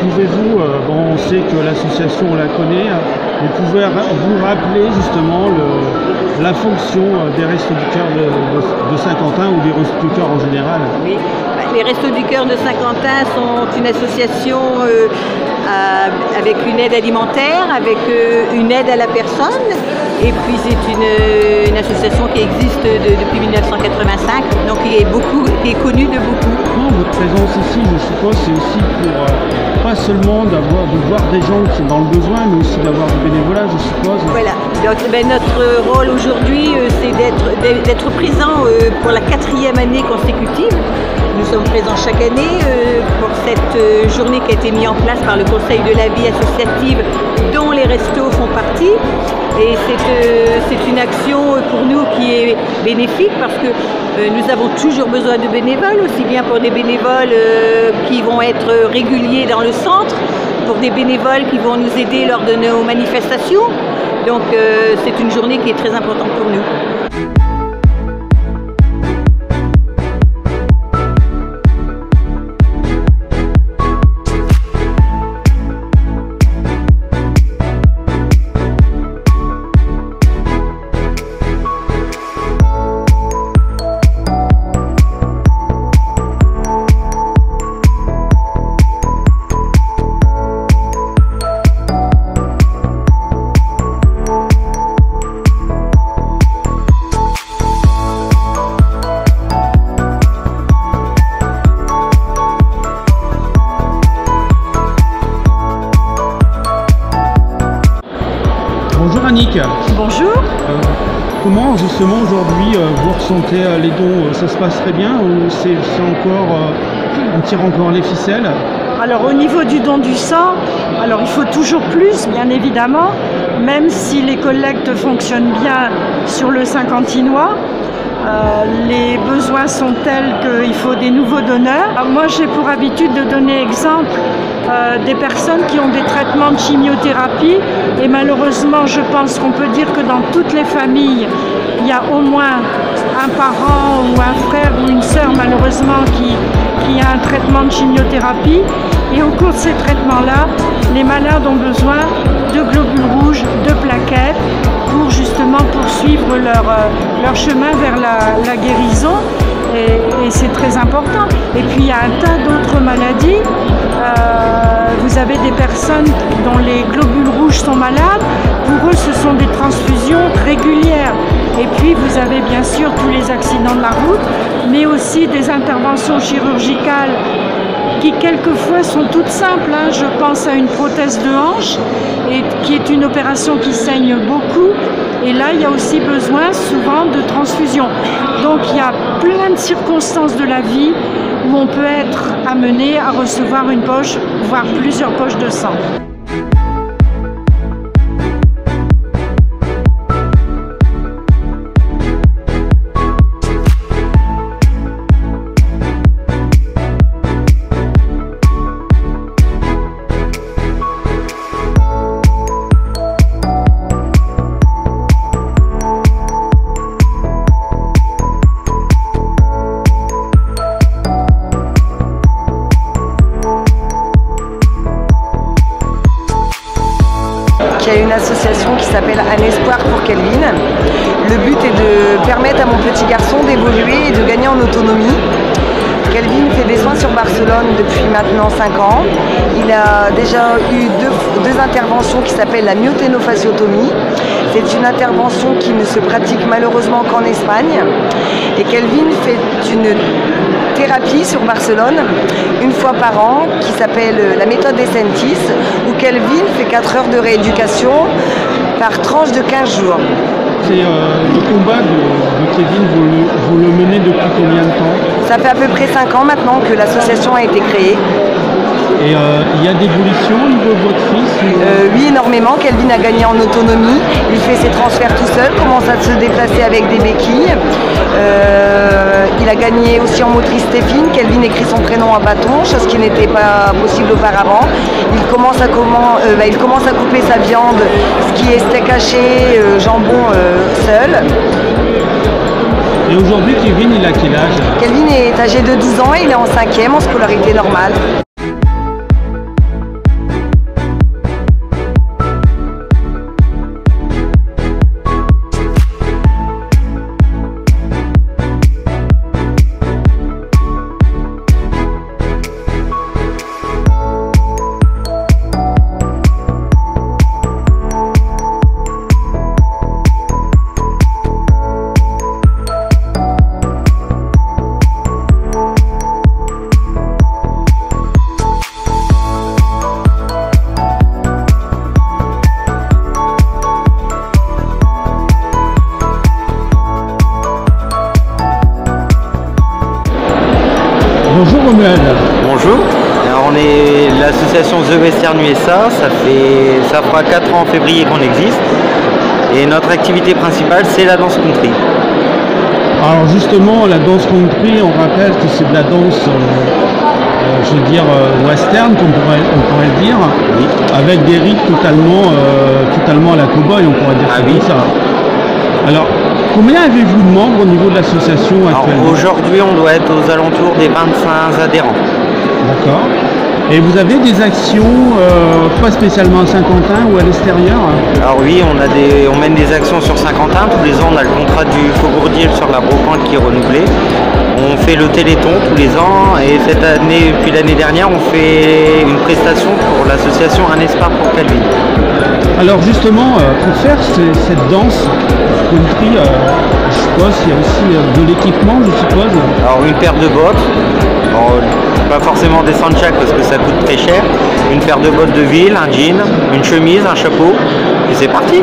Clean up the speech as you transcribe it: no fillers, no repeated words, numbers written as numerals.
pouvez-vous, bon, on sait que l'association, on la connaît, mais pouvez-vous rappeler justement la fonction des Restos du Cœur de Saint-Quentin ou des Restos du Cœur en général? Oui, les Restos du Cœur de Saint-Quentin sont une association avec une aide alimentaire, avec une aide à la personne, et puis c'est une association qui existe depuis 1985, donc qui est connue de beaucoup. Non, votre présence ici, je suppose, c'est aussi pour pas seulement de voir des gens qui sont dans le besoin, mais aussi d'avoir du bénévolat, je suppose. Voilà, donc notre rôle aujourd'hui, c'est d'être présent pour la 4e année consécutive. Nous sommes présents chaque année pour cette journée qui a été mise en place par le Conseil de la vie associative dont les restos font partie. Et c'est une action pour nous qui est bénéfique parce que nous avons toujours besoin de bénévoles, aussi bien pour des bénévoles qui vont être réguliers dans le centre, pour des bénévoles qui vont nous aider lors de nos manifestations. Donc c'est une journée qui est très importante pour nous. Bonjour Annick. Bonjour. Comment justement aujourd'hui vous ressentez les dons? Ça se passe très bien ou c'est encore, on tire encore les ficelles? Alors au niveau du don du sang, alors il faut toujours plus bien évidemment, même si les collectes fonctionnent bien sur le Saint-Quentinois. Les besoins sont tels qu'il faut des nouveaux donneurs. Alors, moi j'ai pour habitude de donner exemple des personnes qui ont des traitements de chimiothérapie et malheureusement je pense qu'on peut dire que dans toutes les familles il y a au moins un parent ou un frère ou une sœur malheureusement qui a un traitement de chimiothérapie et au cours de ces traitements-là, les malades ont besoin de globules rouges, de plaquettes pour justement poursuivre leur chemin vers la guérison et c'est très important. Et puis il y a un tas d'autres maladies. Vous avez des personnes dont les globules rouges sont malades, pour eux ce sont des transfusions régulières. Et puis vous avez bien sûr tous les accidents de la route, mais aussi des interventions chirurgicales qui quelquefois sont toutes simples. Je pense à une prothèse de hanche, et qui est une opération qui saigne beaucoup. Et là, il y a aussi besoin souvent de transfusion. Donc il y a plein de circonstances de la vie où on peut être amené à recevoir une poche, voire plusieurs poches de sang. Il y a une association qui s'appelle Un Espoir pour Kelvin. Le but est de permettre à mon petit garçon d'évoluer et de gagner en autonomie. Kelvin fait des soins sur Barcelone depuis maintenant 5 ans. Il a déjà eu deux interventions qui s'appellent la myoténofasciotomie. C'est une intervention qui ne se pratique malheureusement qu'en Espagne. Et Kelvin fait une thérapie sur Barcelone une fois par an qui s'appelle la méthode des Sentis, où Kelvin fait 4 heures de rééducation par tranche de 15 jours. C'est le combat de Kelvin, vous le menez depuis combien de temps? Ça fait à peu près 5 ans maintenant que l'association a été créée. Et il y a d'évolution au niveau de votre fils? Oui, énormément. Kelvin a gagné en autonomie. Il fait ses transferts tout seul, commence à se déplacer avec des béquilles. Il a gagné aussi en motricité fine. Kelvin écrit son prénom à bâton, chose qui n'était pas possible auparavant. Il commence à couper sa viande, ce qui est steak haché, jambon seul. Et aujourd'hui, Kelvin, il a quel âge? Kelvin est âgé de 12 ans et il est en 5e en scolarité normale. l'association The Western USA, ça fera 4 ans en février qu'on existe. Et notre activité principale, c'est la danse country. Alors justement, la danse country, on rappelle que c'est de la danse, je veux dire, western, on pourrait le dire, Oui. avec des rythmes totalement à la cow-boy, on pourrait dire Oui. comme ça. Alors, combien avez-vous de membres au niveau de l'association actuellement? Aujourd'hui, on doit être aux alentours des 25 adhérents. D'accord. Et vous avez des actions, pas spécialement à Saint-Quentin ou à l'extérieur? Alors oui, on mène des actions sur Saint-Quentin. Tous les ans, on a le contrat du Faubourg d'Ille sur la brocante qui est renouvelé. On fait le Téléthon tous les ans et cette année, depuis l'année dernière, on fait une prestation pour l'association Un Espoir pour Calvin. Alors justement, pour faire cette danse country, je suppose qu'il y a aussi de l'équipement, je suppose. Alors une paire de bottes, alors, pas forcément des sandshacks parce que ça coûte très cher, une paire de bottes de ville, un jean, une chemise, un chapeau, et c'est parti.